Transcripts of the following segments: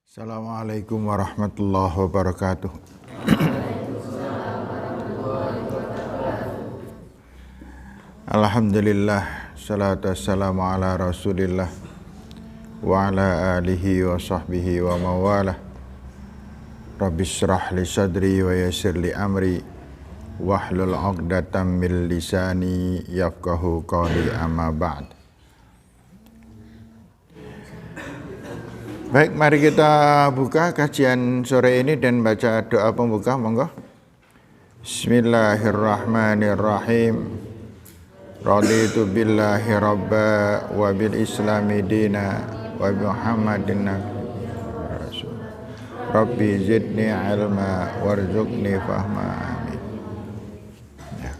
Assalamualaikum warahmatullahi wabarakatuh. Alhamdulillah, salatu wassalamu ala rasulillah wa ala alihi wa sahbihi wa mawalah. Rabbi syrah li sadri wa yassir li amri wahlul 'uqdatam min lisani yafqahu qawli, amma ba'd. Baik, mari kita buka kajian sore ini dan baca doa pembuka, monggo. Bismillahirrahmanirrahim. Raditu billahi rabba wa bil islami dina wa bi Muhammadin rasul. Rabbi zidni ilma warzuqni fahma. Amin. Ya.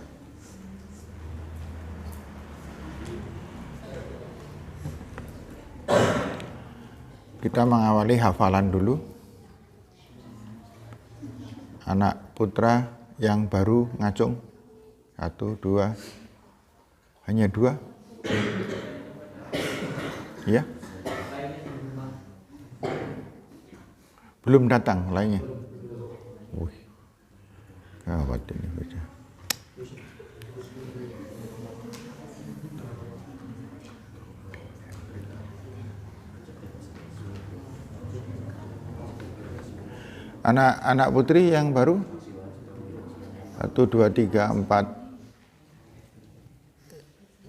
Kita mengawali hafalan dulu. Anak putra yang baru ngacung. 1, 2. Hanya 2? Ya? Belum datang lainnya? Wih, gawat ini baca. Anak putri yang baru? 1, 2, 3, 4.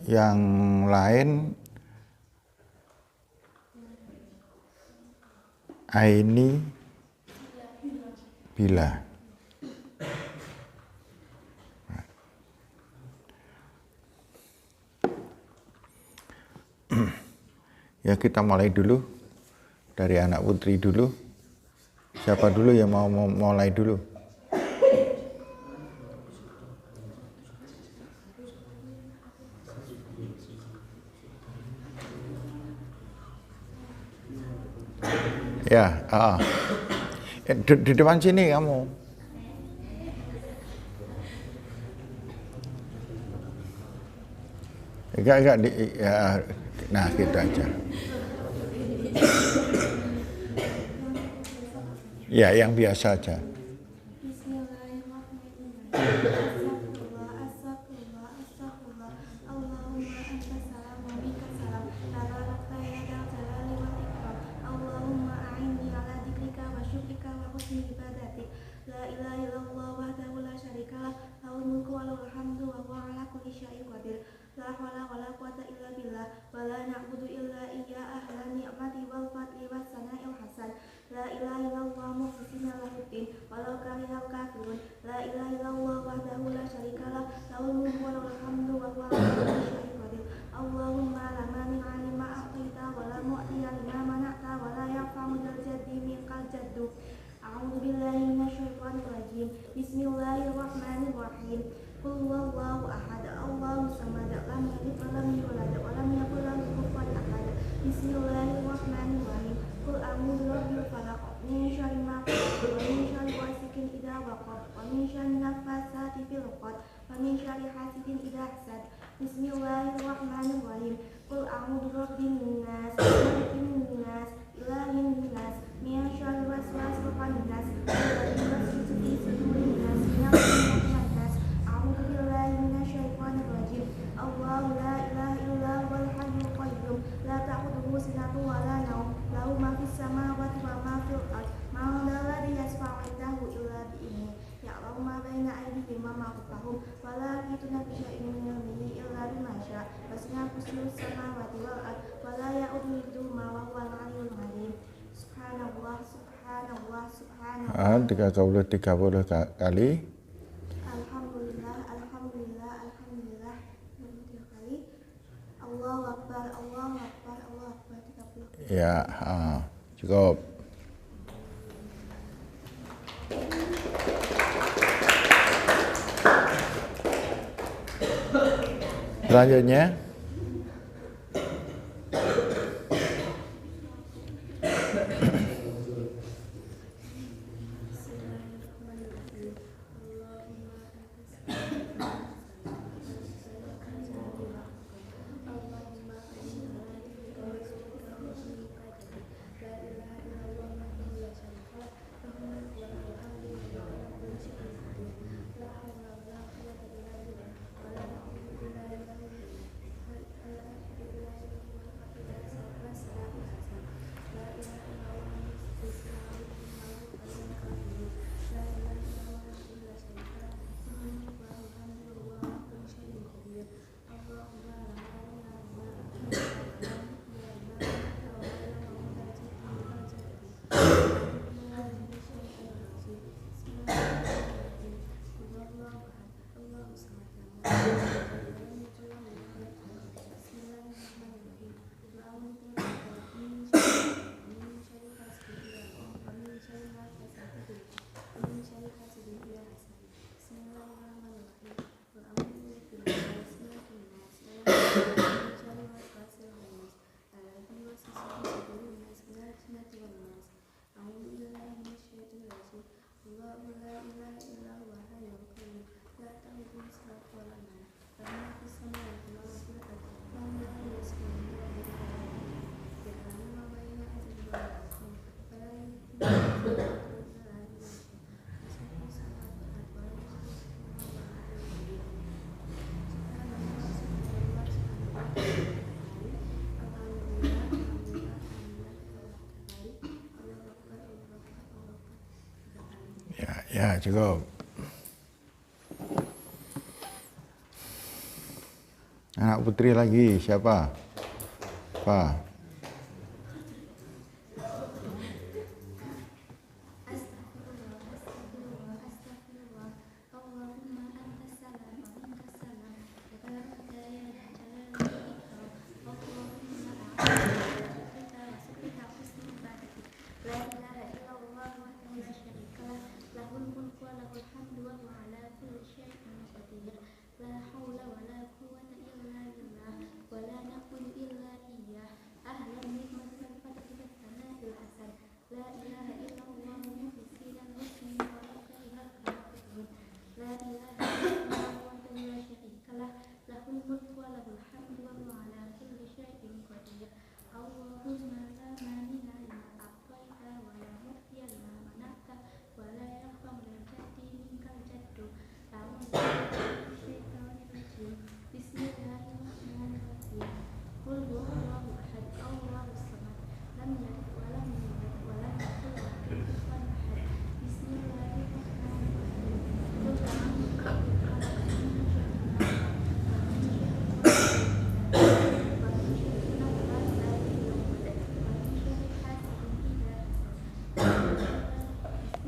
Yang lain Aini Bila. Ya, kita mulai dulu dari anak putri dulu. Siapa dulu yang mau mulai dulu? Ya, di depan sini kamu. Enggak ya, nah gitu aja. Ya, yang biasa aja. Bismillahirrahmanirrahim. Qul huwallahu ahad, Allahu samad, lam yalid wa lam yulad wa lam yakul lahu kufuwan ahad. Bismillahirrahmanirrahim. Qul a'udzu birabbil falaq, min syarri ma khalaq, wa min syarri ghasiqin idza waqab, wa min syarri naffasati fil 'uqad, wa min syarri hasidin idza hasad. Bismillahirrahmanirrahim. Qul a'udzu birabbin nas, malikin nas, ilahin nas, min syarri waswasil khannas, alladzi yuwaswisu fi sudurin nas, Allahu la ilaha illa huwal hayyul qayyum, la ta'khudhuhu sinatun wa la nawm, lahu ma fis samawati wa ma fil ardh, man dzalladzi yashfa'u 'indahu illa bi'idhnihi, ya'lamu ma baina aydihim wa ma khalfahum, wa la yuhituna bi syai'in min 'ilmihi illa bima syaa', wasi'a kursiyyuhu samawati wal ardh, wa la ya'uduhu hifdhuhuma wa huwal 'aliyyul 'azim. Subhanallah, subhanallah, subhanallah. 30 kali. Alhamdulillah, alhamdulillah, alhamdulillah. 3 kali. Allahu akbar, Allahu akbar, Allahu akbar. 30. Ya, cukup. Selanjutnya Ya, cukup. Anak putri lagi, siapa? Pak.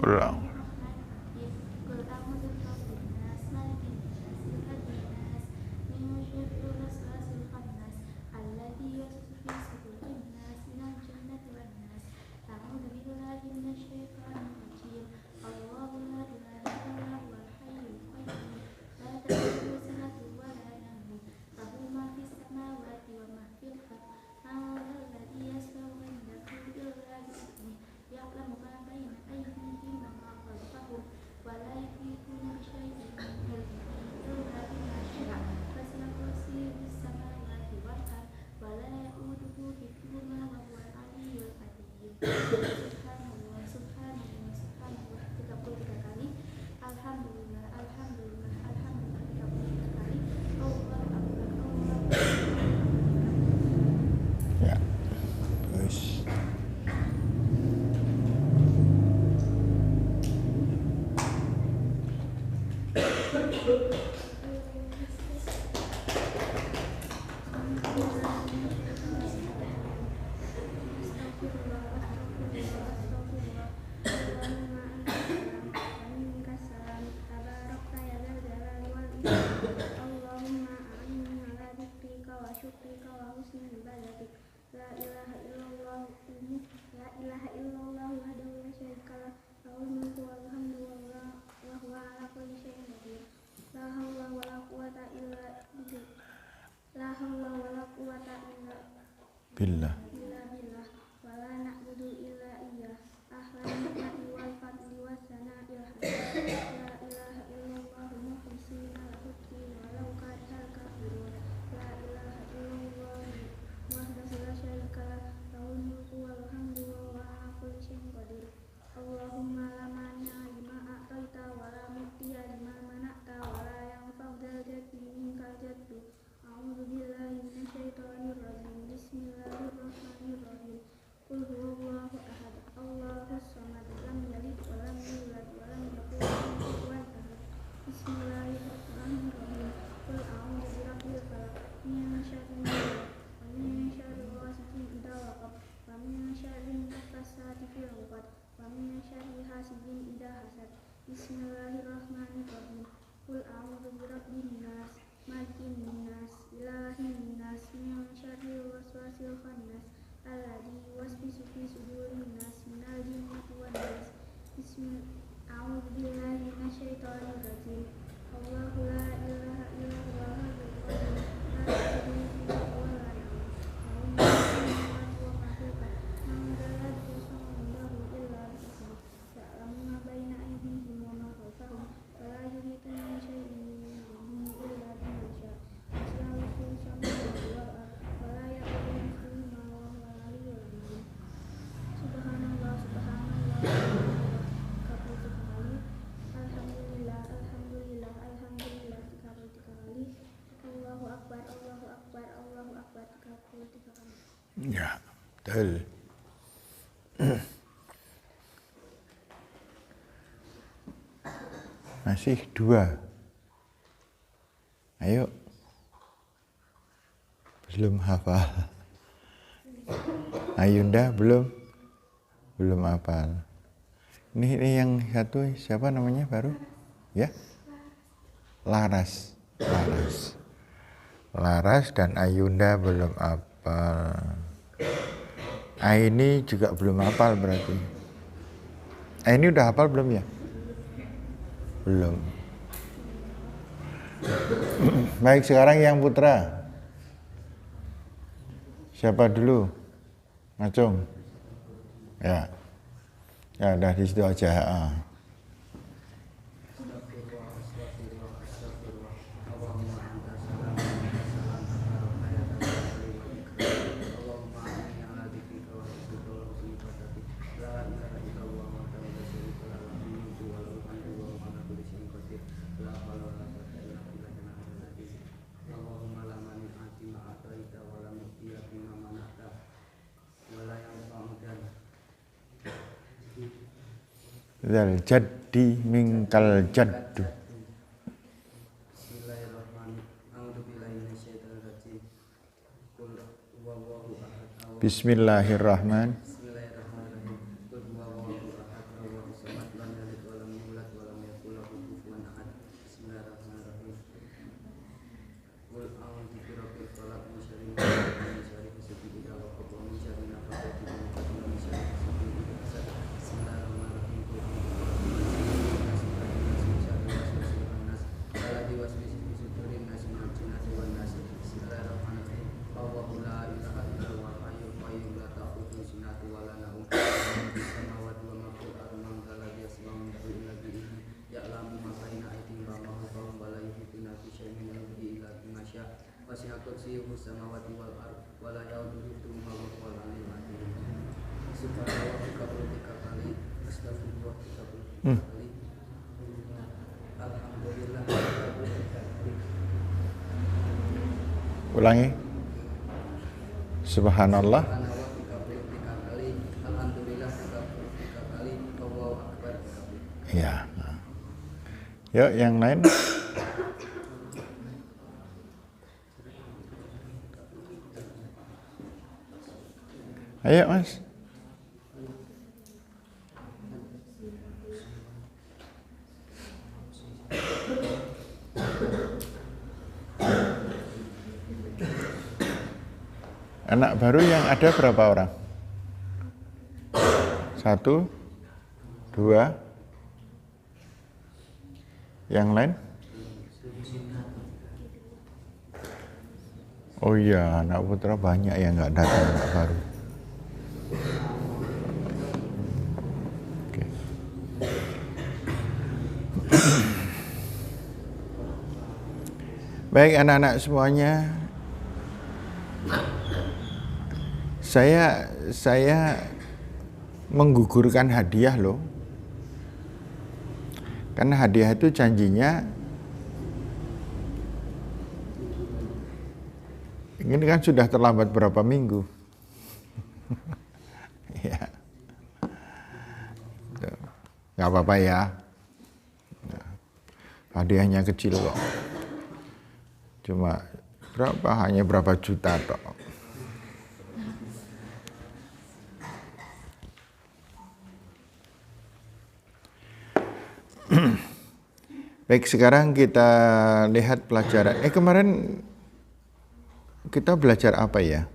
Ulang. Ya. Terus. Billah. Ya, betul. masih 2. Ayo. Belum hafal. Ayunda belum hafal. Ini yang satu siapa namanya baru? Ya? Laras dan Ayunda belum hafal. Aini juga belum hafal berarti. Aini udah hafal belum ya? Belum. Baik, sekarang yang putra. Siapa dulu? Ngacung. Ya. Ya, udah di situ aja. Zal jaddi minkal jaddu. Bismillahirrahmanirrahim. Ulangi. Subhanallah. Ya. Yuk yang lain. Ayo Mas. Anak baru yang ada berapa orang? 1, 2. Yang lain? Oh iya, anak putra banyak yang nggak datang, anak baru. Oke. Baik anak-anak semuanya, saya menggugurkan hadiah loh. Karena hadiah itu janjinya ini kan sudah terlambat berapa minggu. Ya. Nggak apa-apa ya. Hadiahnya kecil kok. Cuma hanya berapa juta toh. Baik, sekarang kita lihat pelajaran. Kemarin kita belajar apa ya?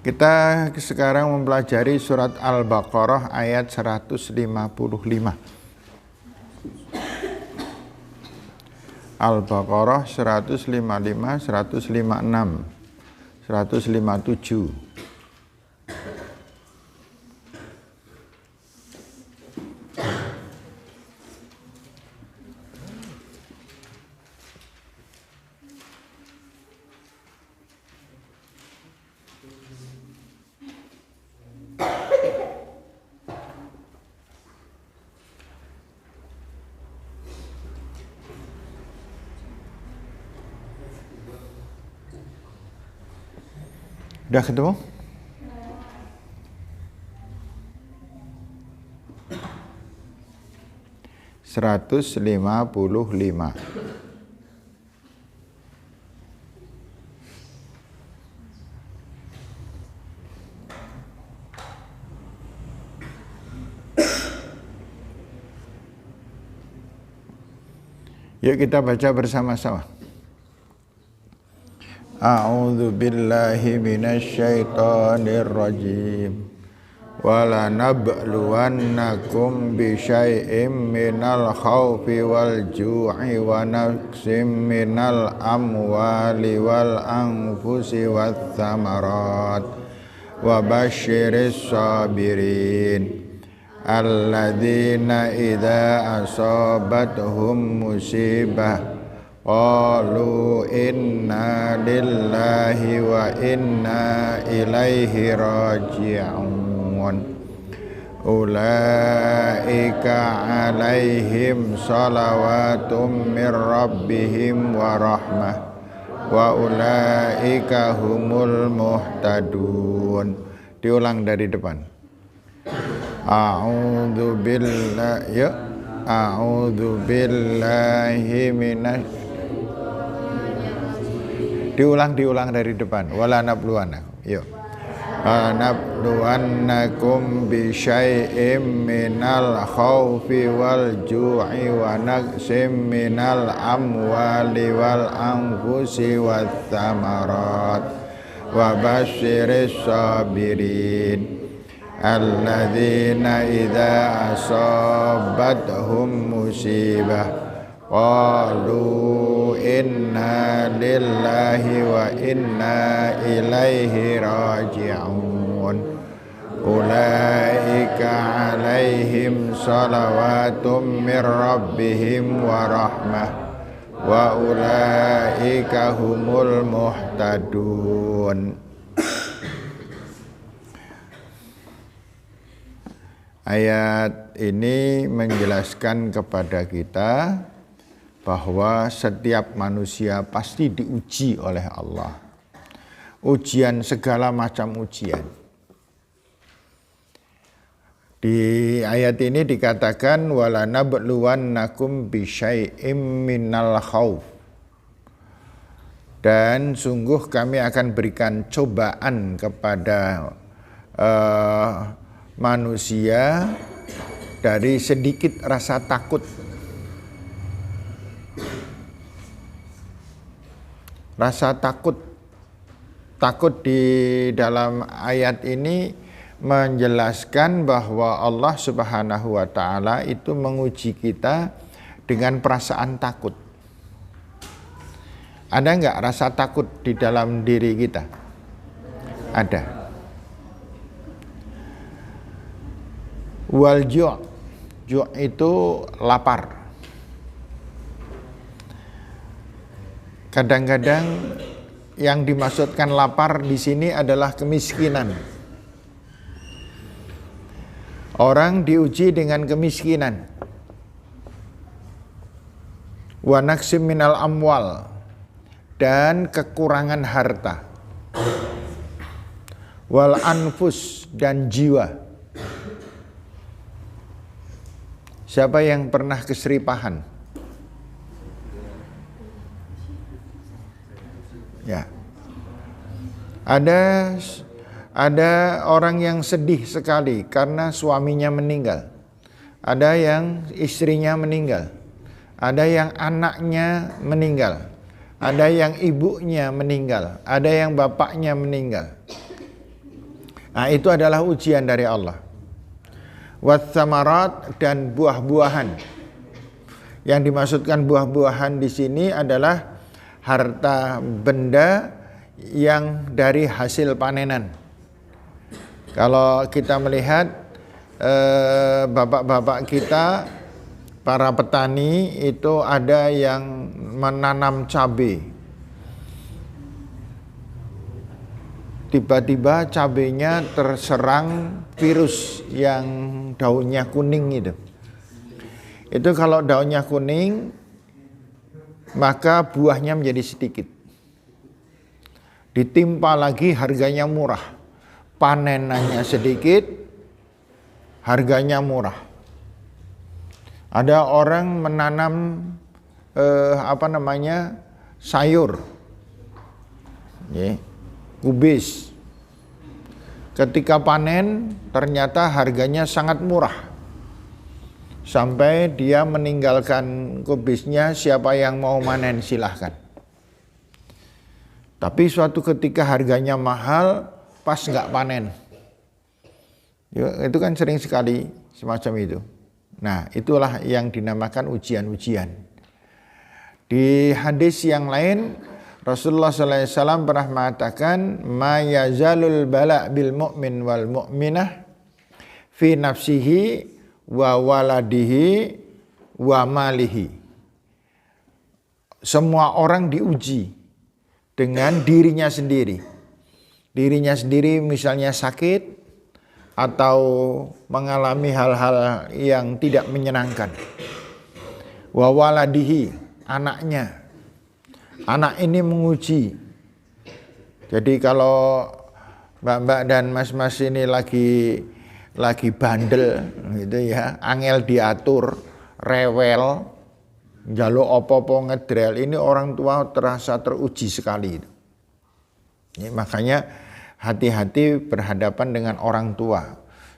Kita sekarang mempelajari surat Al-Baqarah ayat 155. Al-Baqarah 155, 156, 157. Udah ketemu? ...155. Yuk kita baca bersama-sama. A'udzu billahi minasyaitonir rajim. Wala nabluwannakum bisyai'im minal khaufi wal ju'i wa naqsim minal amwali wal anfusi wath thamarat wa basyiris sabirin alladzina idza asabatuhum musibah qalu inna lillahi wa inna ilaihi raji'un ulaika alaihim salawatum mir rabbihim wa rahmah wa ulaika humul muhtadun. Diulang dari depan. A'udzu billahi minasy. Diulang dari depan. Wala nabluwannakum. Yuk. Nabluwannakum bisyai'im minal khaufi wal ju'i wa naqsim minal amwali wal anfusi wath thamarat wa basyiris sabirin alladzina idza asabathum musibah qalu inna lillahi wa inna ilaihi raji'un ulaika alaihim salawatum mir rabbihim wa rahmah wa ulaika humul muhtadun. Ayat ini menjelaskan kepada kita bahwa setiap manusia pasti diuji oleh Allah. Ujian, segala macam ujian. Di ayat ini dikatakan wala nabluwannakum bisyai'im minal khauf. Dan sungguh kami akan berikan cobaan kepada manusia dari sedikit rasa takut. Rasa takut di dalam ayat ini menjelaskan bahwa Allah Subhanahu wa taala itu menguji kita dengan perasaan takut. Ada enggak rasa takut di dalam diri kita? Ada. Wal ju' itu lapar. Kadang-kadang yang dimaksudkan lapar di sini adalah kemiskinan. Orang diuji dengan kemiskinan. Wa naqsim minal amwal, dan kekurangan harta. Wal anfus, dan jiwa. Siapa yang pernah keseripahan? Ya. Ada orang yang sedih sekali karena suaminya meninggal. Ada yang istrinya meninggal. Ada yang anaknya meninggal. Ada yang ibunya meninggal. Ada yang bapaknya meninggal. Nah, itu adalah ujian dari Allah. Watsamarat, dan buah-buahan. Yang dimaksudkan buah-buahan di sini adalah harta benda yang dari hasil panenan. Kalau kita melihat bapak-bapak kita, para petani itu ada yang menanam cabai. Tiba-tiba cabainya terserang virus yang daunnya kuning itu. Itu kalau daunnya kuning, maka buahnya menjadi sedikit. ditimpa lagi harganya murah. Panenannya sedikit, harganya murah. Ada orang menanam sayur, kubis. Ketika panen ternyata harganya sangat murah. Sampai dia meninggalkan kubisnya, siapa yang mau manen silahkan. Tapi suatu ketika harganya mahal, pas nggak panen. Itu kan sering sekali semacam itu. Nah, itulah yang dinamakan ujian-ujian. Di hadis yang lain, Rasulullah SAW pernah mengatakan, "Ma yazalul bala bil mu'min wal mu'minah fi nafsihi wa waladihi wa malihi." Semua orang diuji dengan dirinya sendiri. Dirinya sendiri misalnya sakit atau mengalami hal-hal yang tidak menyenangkan. Wa waladihi, anaknya. Anak ini menguji. Jadi kalau mbak-mbak dan mas-mas ini lagi bandel gitu ya, angel diatur, rewel, njaluk opo-opo ngedrel, ini orang tua terasa teruji sekali. Ini makanya hati-hati berhadapan dengan orang tua.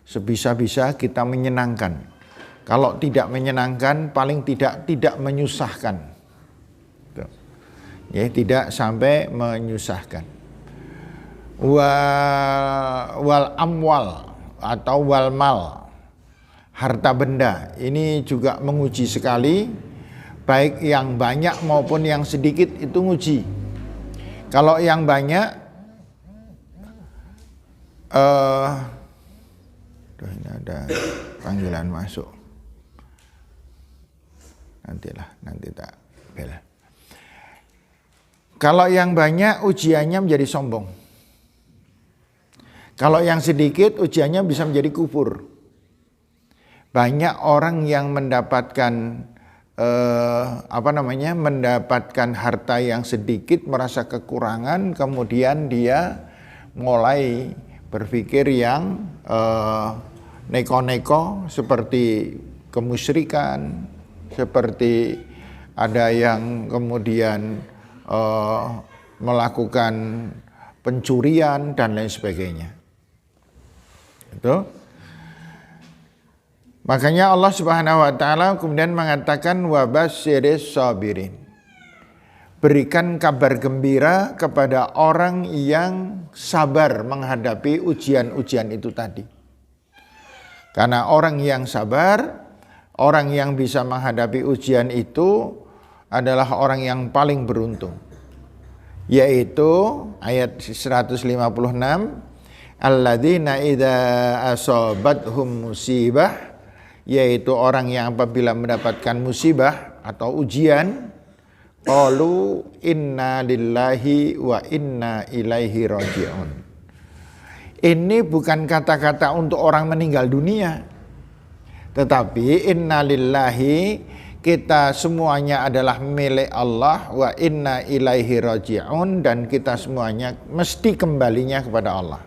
Sebisa-bisa kita menyenangkan. Kalau tidak menyenangkan, paling tidak menyusahkan. Ya, tidak sampai menyusahkan. Wal amwal atau wal mal, harta benda, ini juga menguji sekali. Baik yang banyak maupun yang sedikit itu nguji. Kalau yang banyak, ini ada panggilan masuk. Nanti tak bela. Kalau yang banyak ujiannya menjadi sombong. Kalau yang sedikit ujiannya bisa menjadi kufur. Banyak orang yang mendapatkan mendapatkan harta yang sedikit, merasa kekurangan, kemudian dia mulai berpikir yang neko-neko, seperti kemusyrikan, seperti ada yang kemudian melakukan pencurian dan lain sebagainya. Itu. Makanya Allah Subhanahu wa taala kemudian mengatakan wabasyiris sabirin. Berikan kabar gembira kepada orang yang sabar menghadapi ujian-ujian itu tadi. Karena orang yang sabar, orang yang bisa menghadapi ujian itu adalah orang yang paling beruntung. Yaitu ayat 156, alladzina idza asabathum musibah, yaitu orang yang apabila mendapatkan musibah atau ujian, qalu inna lillahi wa inna ilaihi raji'un. Ini bukan kata-kata untuk orang meninggal dunia, tetapi inna lillahi, kita semuanya adalah milik Allah, wa inna ilaihi raji'un, dan kita semuanya mesti kembalinya kepada Allah.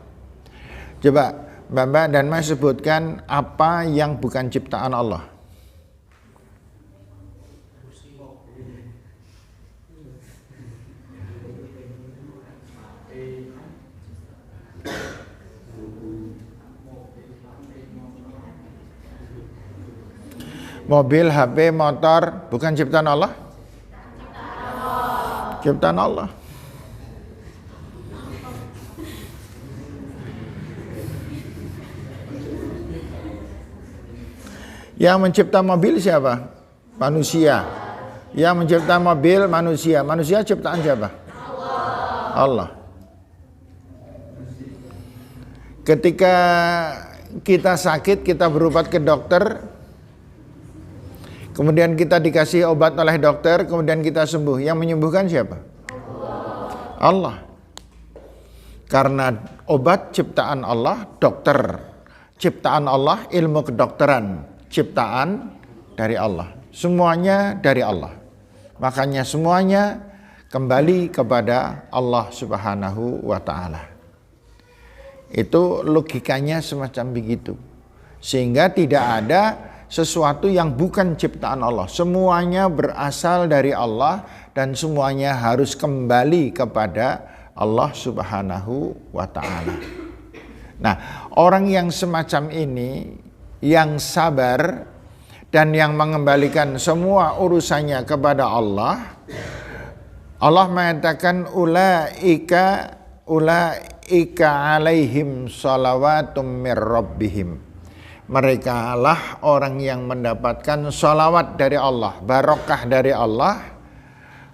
Coba Mbak dan Mas sebutkan apa yang bukan ciptaan Allah. Mobil, HP, motor, bukan ciptaan Allah? Ciptaan Allah. Yang mencipta mobil siapa? Manusia. Yang mencipta mobil manusia. Manusia ciptaan siapa? Allah. Ketika kita sakit, kita berobat ke dokter, kemudian kita dikasih obat oleh dokter, kemudian kita sembuh. Yang menyembuhkan siapa? Allah. Karena obat ciptaan Allah, dokter ciptaan Allah, ilmu kedokteran ciptaan dari Allah. Semuanya dari Allah. Makanya semuanya kembali kepada Allah Subhanahu wa Ta'ala. Itu logikanya semacam begitu. Sehingga tidak ada sesuatu yang bukan ciptaan Allah. Semuanya berasal dari Allah dan semuanya harus kembali kepada Allah Subhanahu wa Ta'ala. Nah, orang yang semacam ini, yang sabar dan yang mengembalikan semua urusannya kepada Allah, Allah mengatakan ulaika alaihim salawatum mir rabbihim. Mereka lah orang yang mendapatkan salawat dari Allah, barokah dari Allah,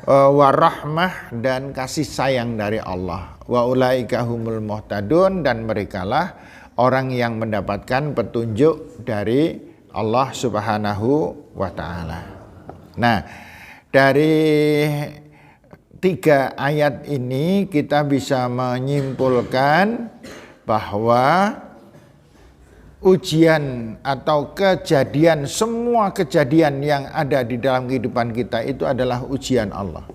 warahmah dan kasih sayang dari Allah. Wa ulaika humul muhtadun, dan merekalah orang yang mendapatkan petunjuk dari Allah Subhanahu wa Ta'ala. Nah, dari 3 ayat ini kita bisa menyimpulkan bahwa ujian atau kejadian, semua kejadian yang ada di dalam kehidupan kita itu adalah ujian Allah.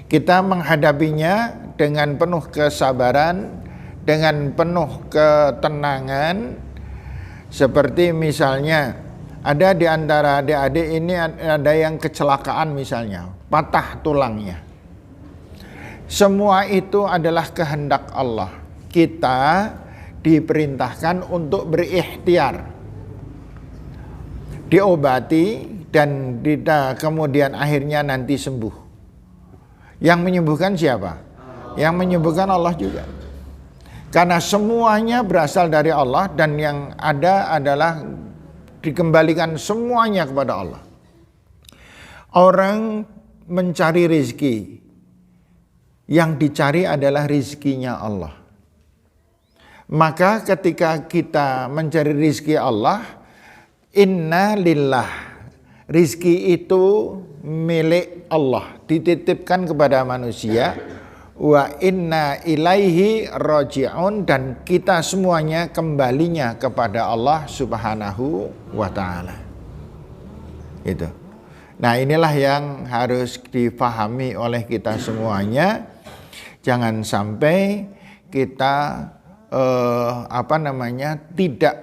Kita menghadapinya dengan penuh kesabaran, dengan penuh ketenangan. Seperti misalnya ada di antara adik-adik ini ada yang kecelakaan misalnya, patah tulangnya. Semua itu adalah kehendak Allah. Kita diperintahkan untuk berikhtiar, diobati, dan kemudian akhirnya nanti sembuh. Yang menyembuhkan siapa? Yang menyembuhkan Allah juga. Karena semuanya berasal dari Allah dan yang ada adalah dikembalikan semuanya kepada Allah. Orang mencari rizki, yang dicari adalah rizkinya Allah. Maka ketika kita mencari rizki Allah, inna lillah, rizki itu milik Allah, dititipkan kepada manusia. Wa inna ilaihi raji'un, dan kita semuanya kembalinya kepada Allah Subhanahu wa Ta'ala. Itu. Nah, inilah yang harus difahami oleh kita semuanya. Jangan sampai kita tidak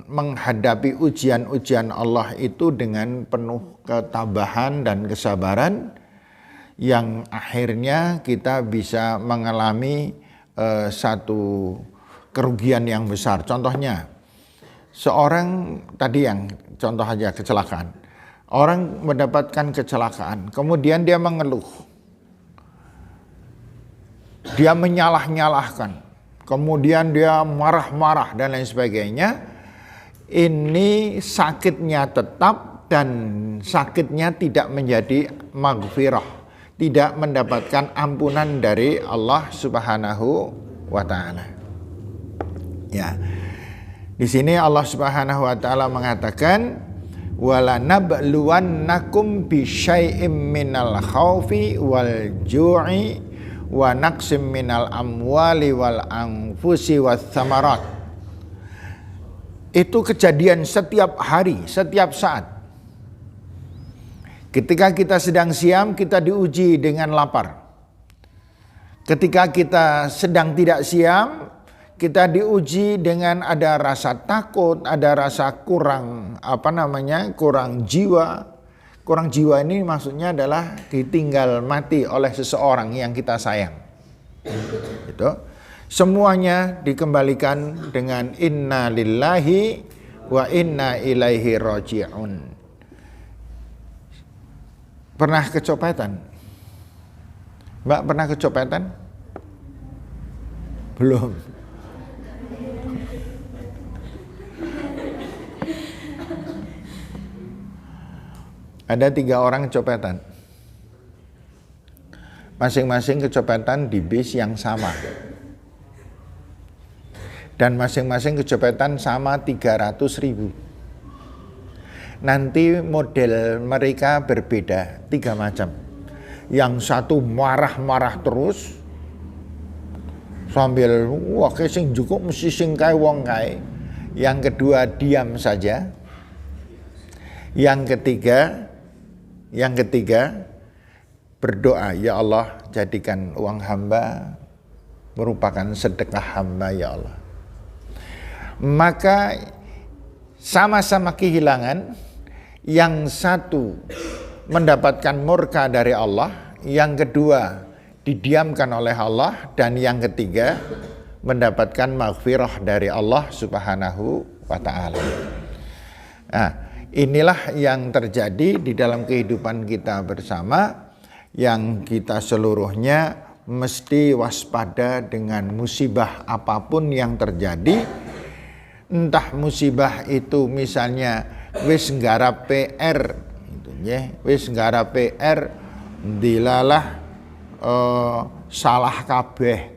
menghadapi ujian-ujian Allah itu dengan penuh ketabahan dan kesabaran, yang akhirnya kita bisa mengalami satu kerugian yang besar. Contohnya, seorang tadi yang contoh aja kecelakaan. Orang mendapatkan kecelakaan, kemudian dia mengeluh. Dia menyalah-nyalahkan. Kemudian dia marah-marah dan lain sebagainya. Ini sakitnya tetap dan sakitnya tidak menjadi maghfirah, tidak mendapatkan ampunan dari Allah Subhanahu wa Ta'ala. Ya. Di sini Allah Subhanahu wa Ta'ala mengatakan, wala nabluwannakum bisyai'im minal khaufi wal ju'i wa naqsim minal amwali wal anfusi was samarat. Itu kejadian setiap hari, setiap saat. Ketika kita sedang siam, kita diuji dengan lapar. Ketika kita sedang tidak siam, kita diuji dengan ada rasa takut, ada rasa kurang jiwa. Kurang jiwa ini maksudnya adalah ditinggal mati oleh seseorang yang kita sayang. Itu. Semuanya dikembalikan dengan inna lillahi wa inna ilaihi raji'un. Pernah kecopetan? Mbak pernah kecopetan? Belum. Ada 3 orang kecopetan. Masing-masing kecopetan di bis yang sama. Dan masing-masing kecopetan sama 300.000. Nanti model mereka berbeda, 3 macam. Yang satu marah-marah terus, sambil wah sing cukup mesti sing kae wong kae. Yang kedua diam saja. Yang ketiga berdoa, ya Allah jadikan uang hamba merupakan sedekah hamba ya Allah. Maka sama-sama kehilangan, yang satu mendapatkan murka dari Allah, yang kedua didiamkan oleh Allah, dan yang ketiga mendapatkan maghfirah dari Allah Subhanahu wa ta'ala. Nah, inilah yang terjadi di dalam kehidupan kita bersama, yang kita seluruhnya mesti waspada dengan musibah apapun yang terjadi. Entah musibah itu misalnya wis nggarap PR gitu ya, wis nggarap PR dilalah salah kabeh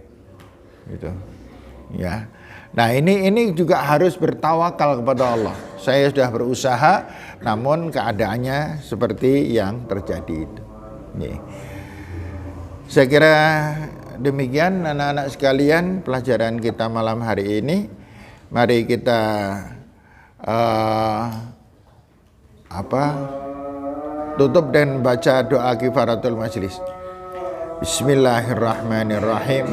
gitu ya. Nah, ini juga harus bertawakal kepada Allah. Saya sudah berusaha namun keadaannya seperti yang terjadi itu. Ya. Saya kira demikian anak-anak sekalian pelajaran kita malam hari ini. Mari kita tutup dan baca doa kifaratul majlis. Bismillahirrahmanirrahim.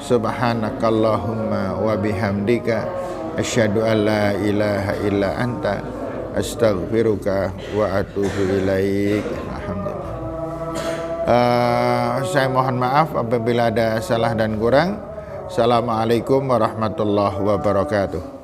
Subhanakallahumma wa bihamdika asyhadu an la ilaha illa anta astaghfiruka wa atubu ilaik. Alhamdulillah. Saya mohon maaf apabila ada salah dan kurang. Assalamualaikum warahmatullahi wabarakatuh.